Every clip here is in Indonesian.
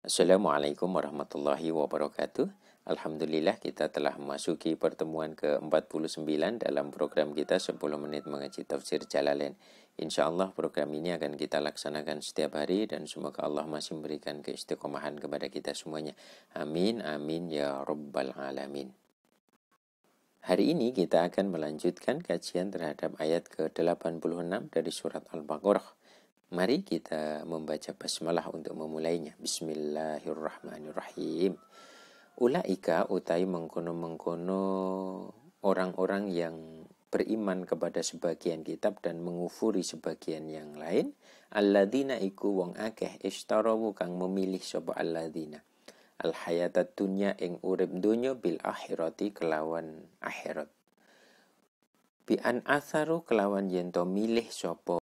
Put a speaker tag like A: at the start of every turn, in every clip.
A: Assalamualaikum warahmatullahi wabarakatuh. Alhamdulillah kita telah memasuki pertemuan ke-49 dalam program kita 10 menit mengaji tafsir Jalalain. Insyaallah program ini akan kita laksanakan setiap hari dan semoga Allah masih memberikan keistiqomahan kepada kita semuanya. Amin, amin ya rabbal alamin. Hari ini kita akan melanjutkan kajian terhadap ayat ke-86 dari surat Al-Baqarah. Mari kita membaca basmalah untuk memulainya. Bismillahirrahmanirrahim. Ulaika utai mengkono-mengkono orang-orang yang beriman kepada sebagian kitab dan mengufuri sebagian yang lain. Alladzina iku wong akeh istarawu kang memilih sapa alladzina al hayatat dunya ing urip donya bil akhirati kelawan akhirat. Bi an atharu kelawan yen to milih sapa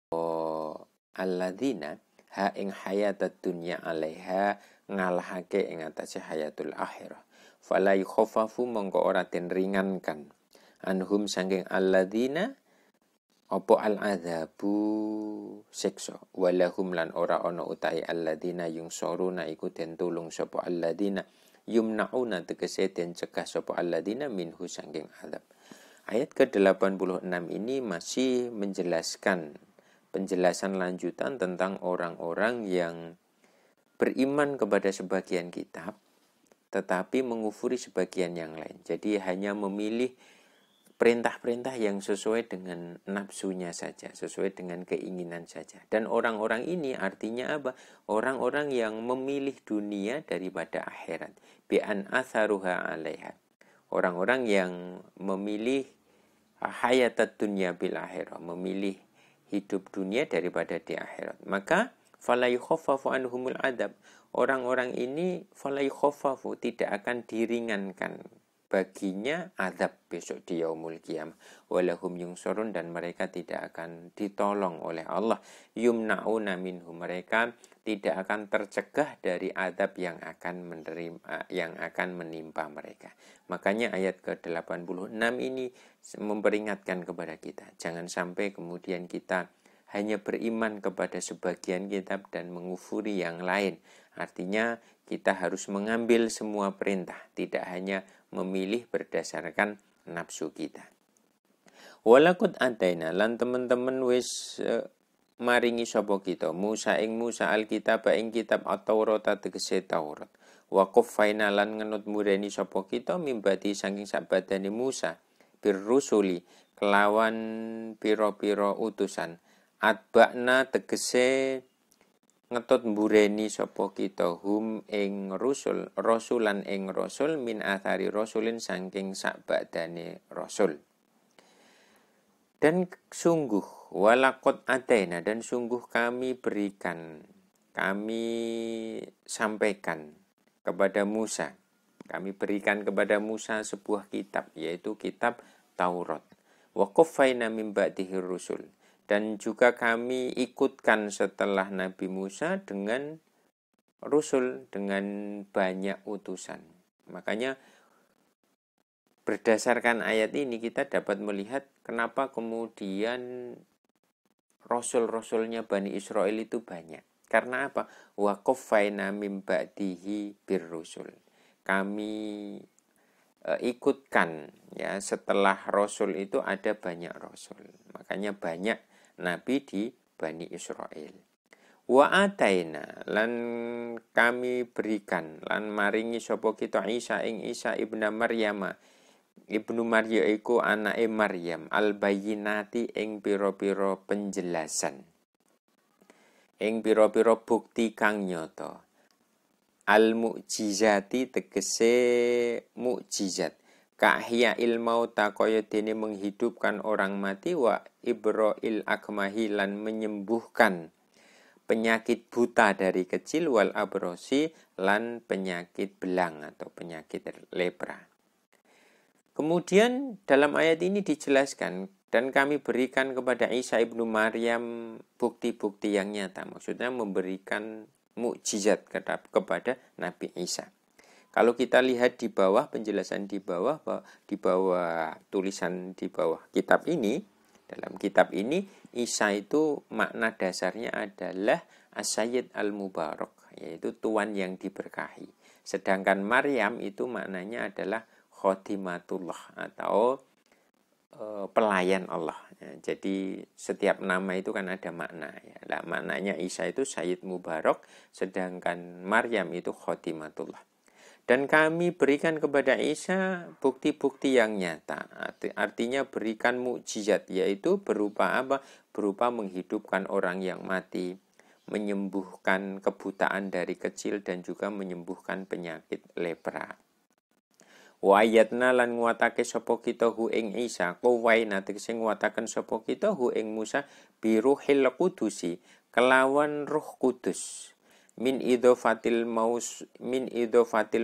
A: alladzina ha ing hayatat dunya alaiha ngalahake ing atase hayatul akhirah fala yukhaffafu mongko ora den ringankan anhum sanging alladzina apa al adzabu siksa walahum lan ora ana utahe alladzina yungsoruna iku den tulung sapa alladzina yumnauna tegese den cegah sapa alladzina minhu sanging azab. Ayat ke-86 ini masih menjelaskan penjelasan lanjutan tentang orang-orang yang beriman kepada sebagian kitab tetapi mengufuri sebagian yang lain. Jadi hanya memilih perintah-perintah yang sesuai dengan nafsunya saja, sesuai dengan keinginan saja. Dan orang-orang ini artinya apa? Orang-orang yang memilih dunia daripada akhirat. Bi'an atharuha alaiha. Orang-orang yang memilih hayatat dunya bil akhirah, memilih hidup dunia daripada di akhirat. Maka fala yukhaffafu anhumul adab. Orang-orang ini fala yukhaffafu, tidak akan diringankan baginya azab besok di yaumul qiyamah. Walahum yungsurun, dan mereka tidak akan ditolong oleh Allah. Yumnauna minhu, mereka tidak akan tercegah dari azab yang akan menimpa mereka. Makanya ayat ke-86 ini memperingatkan kepada kita, jangan sampai kemudian kita hanya beriman kepada sebagian kitab dan mengufuri yang lain. Artinya kita harus mengambil semua perintah, tidak hanya memilih berdasarkan nafsu kita. Walakut ataina, lan teman-teman wis maringi sapa kita Musa ing Musa alkitab ing kitab at-Taurat tegese Taurat. Wa qaffaina lan ngenut mureni sapa kita mimbati saking sabadane Musa birrusuli kelawan pira-pira utusan. Atba'na tegese ngetut mbureni sapa kita hum ing rusul rasulan ing rasul min athari rasulin saking sabadane rasul. Dan sungguh walakot ataina, dan sungguh kami berikan, kami sampaikan kepada Musa, kami berikan kepada Musa sebuah kitab, yaitu kitab Taurat. Wa qaffaina min ba'dihi rusul, dan juga kami ikutkan setelah Nabi Musa dengan rusul, dengan banyak utusan. Makanya berdasarkan ayat ini kita dapat melihat kenapa kemudian rasul-rasulnya Bani Israel itu banyak. Karena apa? Wa qaffaina min ba'dihi birrusul. Kami ikutkan, ya, setelah rasul itu ada banyak rasul. Makanya banyak nabi di Bani Israel. Wa ataina, lan kami berikan, lan maringi sapa kita Isa ing Isa ibnu Maryam. Ibnu Maryam iku anake Maryam, al-bayyinati ing pira-pira penjelasan, ing pira-pira bukti kang nyata. Al-mu'jizati tegese mukjizat. Kahya ilmauta kaya dene menghidupkan orang mati, wa ibra'il akmahi lan menyembuhkan penyakit buta dari kecil, wal abrosi lan penyakit belang atau penyakit lepra. Kemudian dalam ayat ini dijelaskan, dan kami berikan kepada Isa ibnu Maryam bukti-bukti yang nyata. Maksudnya memberikan mukjizat kepada Nabi Isa. Kalau kita lihat di bawah, penjelasan di bawah tulisan di bawah kitab ini, dalam kitab ini Isa itu makna dasarnya adalah As-Sayyid Al-Mubarak, yaitu tuan yang diberkahi. Sedangkan Maryam itu maknanya adalah khodimatullah atau pelayan Allah. Ya, jadi setiap nama itu kan ada makna. Ya. Nah, maknanya Isa itu Sayyid Mubarak, sedangkan Maryam itu khodimatullah. Dan kami berikan kepada Isa bukti-bukti yang nyata. Artinya berikan mukjizat, yaitu berupa apa? Berupa menghidupkan orang yang mati, menyembuhkan kebutaan dari kecil, dan juga menyembuhkan penyakit lepra. Wa ayatna lan nguatake sapa kita hu ing Isa, qawaina tegese nguataken sapa kita hu ing Musa biruhil qudusi, kelawan Ruh Kudus. Min idhofatil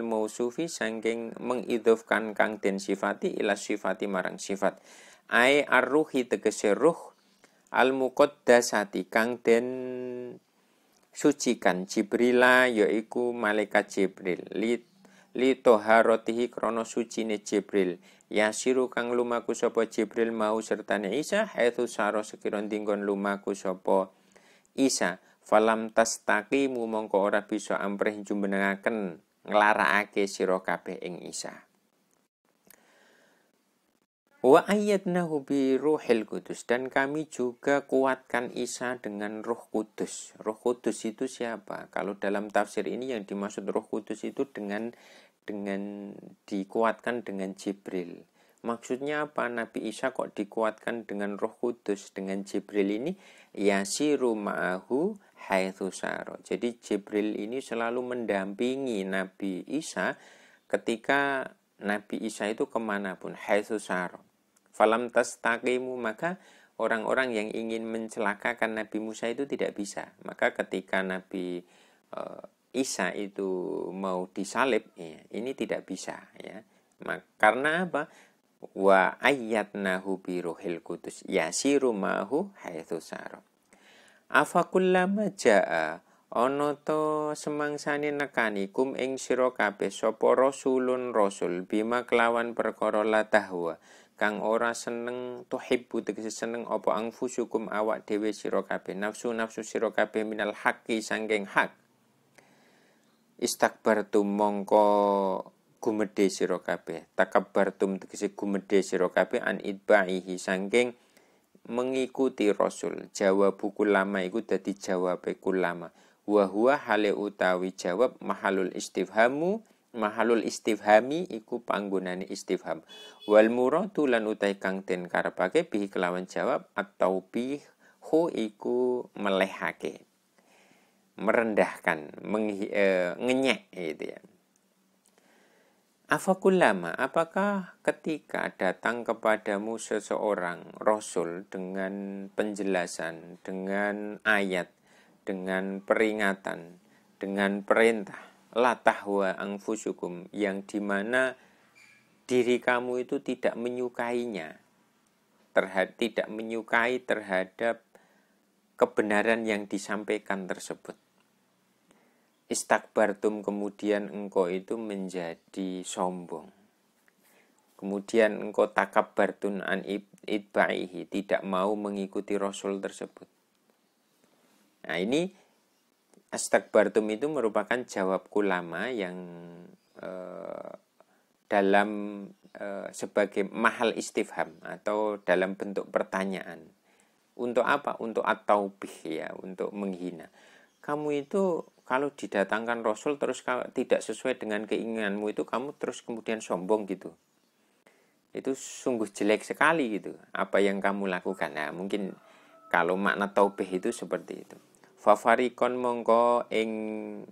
A: mausufi saking mengidhofkan kang den sifati ila sifati marang sifat. Ai arruhi tegese ruh al muqaddasati kang den sucikan Jibrila yaiku malaikat Jibril li toharotihi krono sucine Jibril yasiru kang lumaku sapa Jibril mau sertane Isa haitsu saro sekiron dinggon lumaku sapa Isa falam tastaqimu mongko ora bisa ampreh jumenengaken nglarakake sira kabeh ing Isa. Wa ayyadnahu bi ruhil kudus, dan kami juga kuatkan Isa dengan Roh Kudus. Roh Kudus itu siapa? Kalau dalam tafsir ini yang dimaksud Roh Kudus itu dengan dikuatkan dengan Jibril. Maksudnya apa? Nabi Isa kok dikuatkan dengan Roh Kudus, dengan Jibril ini? Yasiru ma'ahu haitsu sara. Jadi Jibril ini selalu mendampingi Nabi Isa ketika Nabi Isa itu kemanapun, haitsu sara. Falam tastaqimu, maka orang-orang yang ingin mencelakakan Nabi Musa itu tidak bisa. Maka ketika Nabi Isa itu mau disalib, ya, ini tidak bisa. Ya. Karena apa? Wa ayyadnahu bi ruhil kudus yasiru ma'hu haitsu sara. Afa kullama jaa ana to semangsane nekani kum ing sira kabeh sapa rasulun rasul bima kelawan perkara la tahwa kang ora seneng tuhibbu tegese seneng apa angfusukum awak dhewe sira kabeh nafsu sira kabeh minal haqqi sangking hak istakbartum mongko gumedhe sira kabeh takabbartum tegese gumedhe sira kabeh an idba'ihi sangking mengikuti rasul. Jawab buku lama iku dadi jawabe kulama wa huwa hale utawi jawab mahalul istifhami iku panggonane istifham wal muradu lan utai kang den karepake bihi kelawan jawab atau bihu iku melehake merendahkan ngenyek gitu ya. Afakullama, apakah ketika datang kepadamu seseorang rasul dengan penjelasan, dengan ayat, dengan peringatan, dengan perintah la tahwa anfusukum, yang dimana diri kamu itu tidak menyukainya, tidak menyukai terhadap kebenaran yang disampaikan tersebut. Istakbartum, kemudian engkau itu menjadi sombong. Kemudian engkau takabbartun an idba'ihi, tidak mau mengikuti rasul tersebut. Nah ini istakbartum itu merupakan jawab kulama yang dalam sebagai mahal istifham atau dalam bentuk pertanyaan. Untuk apa? Untuk at-taubih ya, untuk menghina. Kamu itu kalau didatangkan Rasul terus tidak sesuai dengan keinginanmu itu kamu terus kemudian sombong gitu. Itu sungguh jelek sekali gitu apa yang kamu lakukan. Nah, mungkin kalau makna taubih itu seperti itu. Fafarikon mongko ing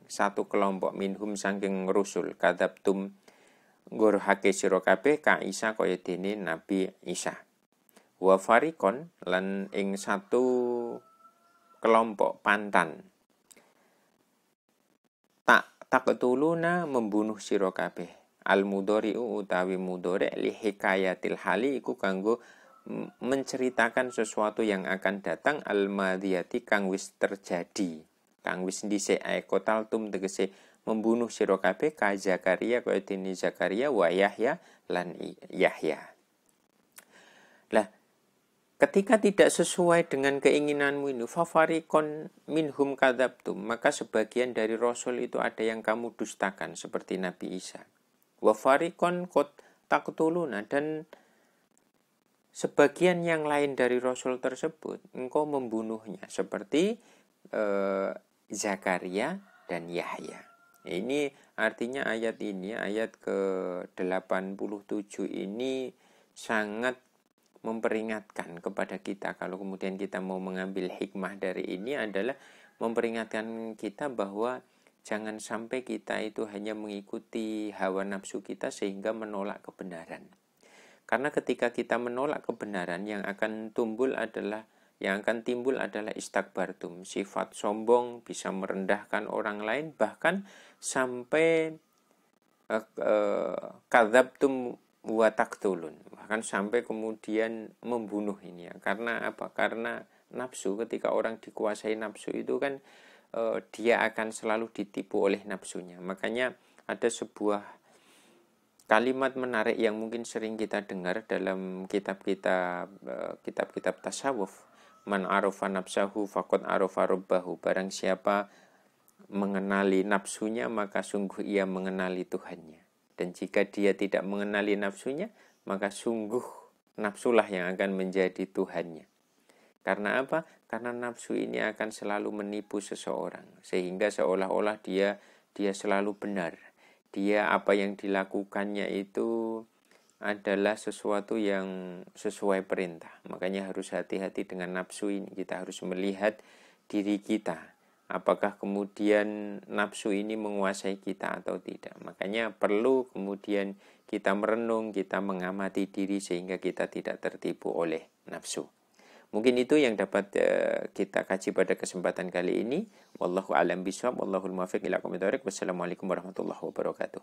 A: satu kelompok minhum saking Rasul kadabtum ngurhake sira kabeh ka Isa kaya dene Nabi Isa. Wa farikon lan ing satu kelompok pantan taqtuluna membunuh sira kabeh al mudhari'u utawi mudhari' li hikayatil hali iku kanggo menceritakan sesuatu yang akan datang al madhiyati kang wis terjadi kang wis dhisik ae qataltum tegese membunuh sira kabeh ka Zakaria kaya dene Zakaria wa Yahya lan Yahya. Lah ketika tidak sesuai dengan keinginanmu ini, fafarikon minhum kadzabtum, maka sebagian dari Rasul itu ada yang kamu dustakan seperti Nabi Isa. Wa farikon qad taqtuluna, dan sebagian yang lain dari Rasul tersebut engkau membunuhnya seperti Zakaria dan Yahya. Ini artinya ayat ini, ayat ke-87 ini sangat memperingatkan kepada kita. Kalau kemudian kita mau mengambil hikmah dari ini adalah memperingatkan kita bahwa jangan sampai kita itu hanya mengikuti hawa nafsu kita sehingga menolak kebenaran. Karena ketika kita menolak kebenaran, yang akan timbul adalah istakbartum, sifat sombong, bisa merendahkan orang lain, bahkan sampai kadzabtum wa taqtulun, bahkan sampai kemudian membunuh ini ya. Karena apa? Karena nafsu, ketika orang dikuasai nafsu itu kan dia akan selalu ditipu oleh nafsunya. Makanya ada sebuah kalimat menarik yang mungkin sering kita dengar dalam kitab-kitab tasawuf. Man arafa nafsahu faqad arafa rabbahu. Barang siapa mengenali nafsunya, maka sungguh ia mengenali Tuhannya. Dan jika dia tidak mengenali nafsunya, maka sungguh nafsulah yang akan menjadi Tuhannya. Karena apa? Karena nafsu ini akan selalu menipu seseorang, sehingga seolah-olah dia selalu benar. Dia apa yang dilakukannya itu adalah sesuatu yang sesuai perintah. Makanya harus hati-hati dengan nafsu ini. Kita harus melihat diri kita. Apakah kemudian nafsu ini menguasai kita atau tidak. Makanya perlu kemudian kita merenung, kita mengamati diri sehingga kita tidak tertipu oleh nafsu. Mungkin itu yang dapat kita kaji pada kesempatan kali ini. Wallahu a'lam bishawab, wallahul muwaffiq ila aqwamit thoriq. Wassalamualaikum warahmatullahi wabarakatuh.